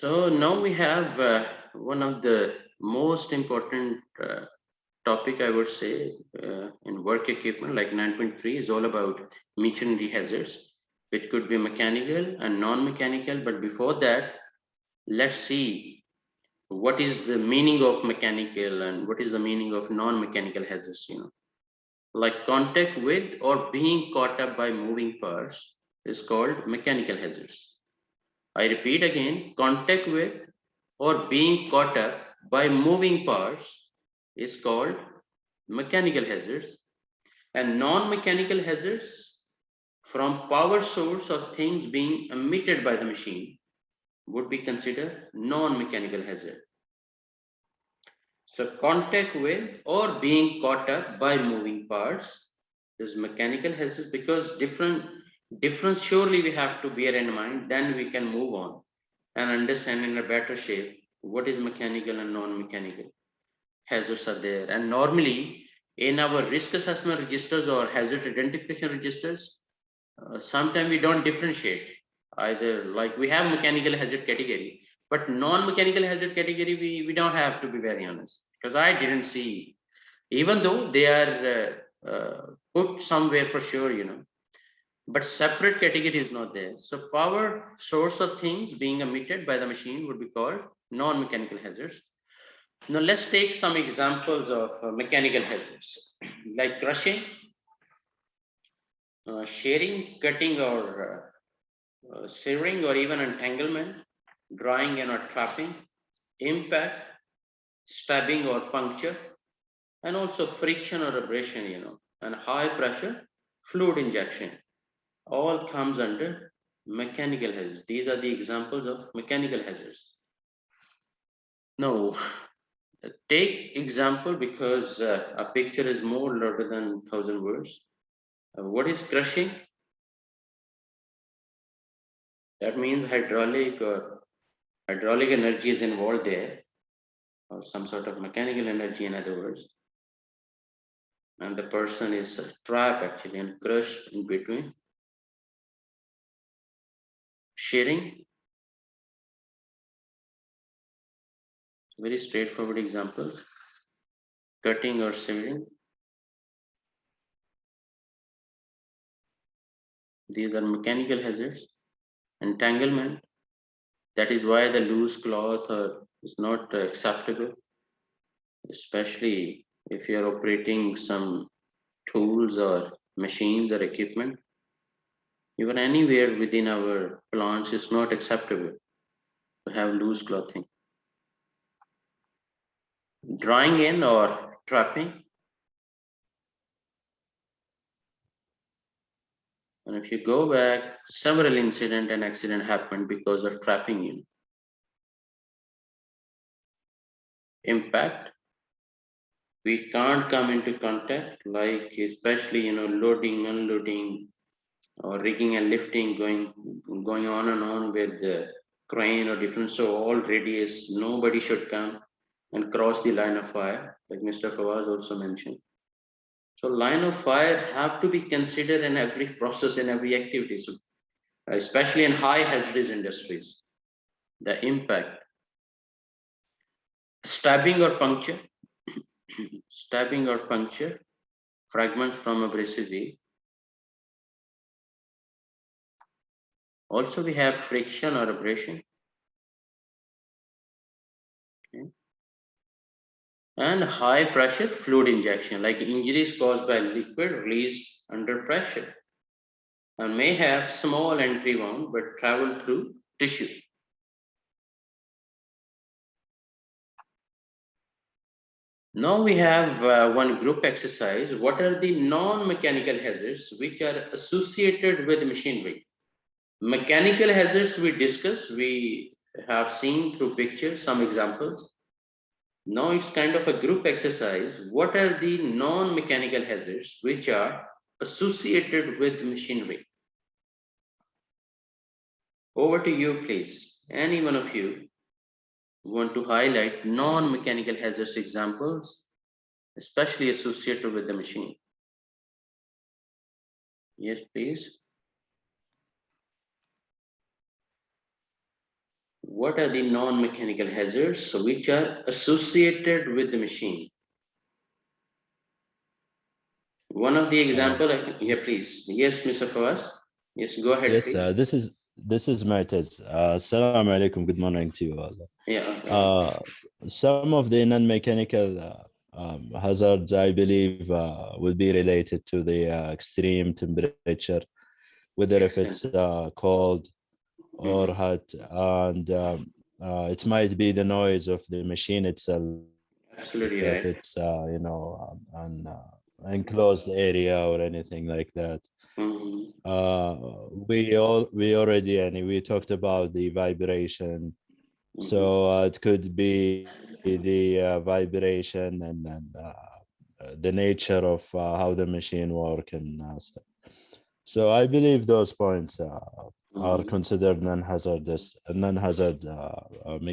So now we have one of the most important topic, I would say, in work equipment like 9.3 is all about machinery hazards, which could be mechanical and non-mechanical. But before that, let's see what is the meaning of mechanical and what is the meaning of non-mechanical hazards. Like contact with or being caught up by moving parts is called mechanical hazards. I repeat again, contact with or being caught up by moving parts is called mechanical hazards, and non-mechanical hazards from power source or things being emitted by the machine would be considered non-mechanical hazard. So contact with or being caught up by moving parts is mechanical hazard, because difference surely we have to bear in mind, then we can move on and understand in a better shape what is mechanical and non-mechanical hazards are there. And normally in our risk assessment registers or hazard identification registers, sometimes we don't differentiate either. Like we have mechanical hazard category, but non-mechanical hazard category we don't have, to be very honest, because I didn't see, even though they are put somewhere for sure, but separate category is not there. So power source of things being emitted by the machine would be called non-mechanical hazards. Now let's take some examples of mechanical hazards like crushing, shearing, cutting or severing, or even entanglement, drawing and or trapping, impact, stabbing or puncture, and also friction or abrasion, and high pressure fluid injection all comes under mechanical hazards. These are the examples of mechanical hazards. Now, take example, because a picture is more louder than 1,000 words. What is crushing? That means hydraulic energy is involved there, or some sort of mechanical energy, in other words. And the person is trapped actually and crushed in between. Shearing, very straightforward example. Cutting or severing, these are mechanical hazards. Entanglement, that is why the loose cloth is not acceptable, especially if you are operating some tools or machines or equipment. Even anywhere within our plants is not acceptable to have loose clothing. Drawing in or trapping, and if you go back, several incident and accident happened because of trapping. Impact, we can't come into contact, like especially loading, unloading, or rigging and lifting, going on and on with the crane or different. So all radius, nobody should come and cross the line of fire, like Mr. Fawaz also mentioned. So line of fire have to be considered in every process, in every activity. So especially in high hazardous industries, the impact. Stabbing or puncture, stabbing or puncture, fragments from abrasive weave. Also we have friction or abrasion. Okay. And high pressure fluid injection, like injuries caused by liquid release under pressure, and may have small entry wound but travel through tissue. Now we have one group exercise. What are the non-mechanical hazards which are associated with machinery? Mechanical hazards we discussed, we have seen through pictures, some examples. Now it's kind of a group exercise. What are the non-mechanical hazards which are associated with machinery? Over to you, please. Any one of you want to highlight non-mechanical hazards examples, especially associated with the machine? Yes, please. what are the non-mechanical hazards which are associated with the machine? One of the example, yeah, please. Yes, Mr. Fawaz. Yes, go ahead, Yes, please. this is Mu'taz. Assalamu alaikum. Good morning to you all. Yeah. Some of the non-mechanical hazards, I believe, will be related to the extreme temperature, whether if it's Excellent. cold or Mhm. hot, and it might be the noise of the machine itself if Absolutely it's right. an enclosed area or anything like that. Mhm. We already and we talked about the vibration, Mhm. so it could be the vibration and the nature of how the machine work and stuff. So I believe those points are Mhm. considered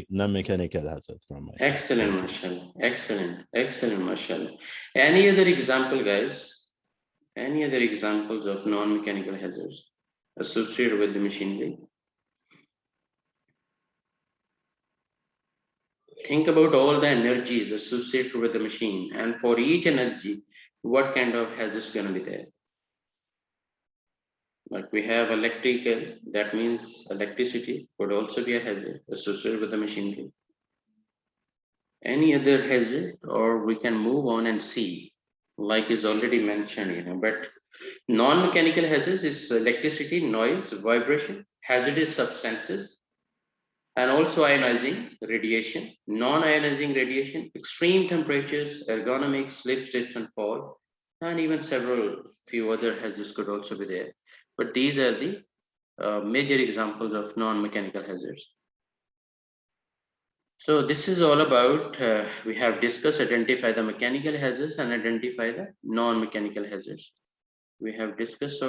non-mechanical hazard from my side. Excellent, Thank you. Marshall. Excellent. Excellent, Marshall. Any other example, guys? Any other examples of non-mechanical hazards associated with the machinery? Think about all the energies associated with the machine, and for each energy, what kind of hazards going to be there? Like we have electrical, that means electricity could also be a hazard associated with the machinery. Any other hazard, or we can move on and see, like is already mentioned, but non-mechanical hazards is electricity, noise, vibration, hazardous substances, and also ionizing radiation, non-ionizing radiation, extreme temperatures, ergonomics, slip, slips, and fall, and even several few other hazards could also be there. But these are the major examples of non-mechanical hazards. So this is all about, we have discussed identify the mechanical hazards and identify the non-mechanical hazards. We have discussed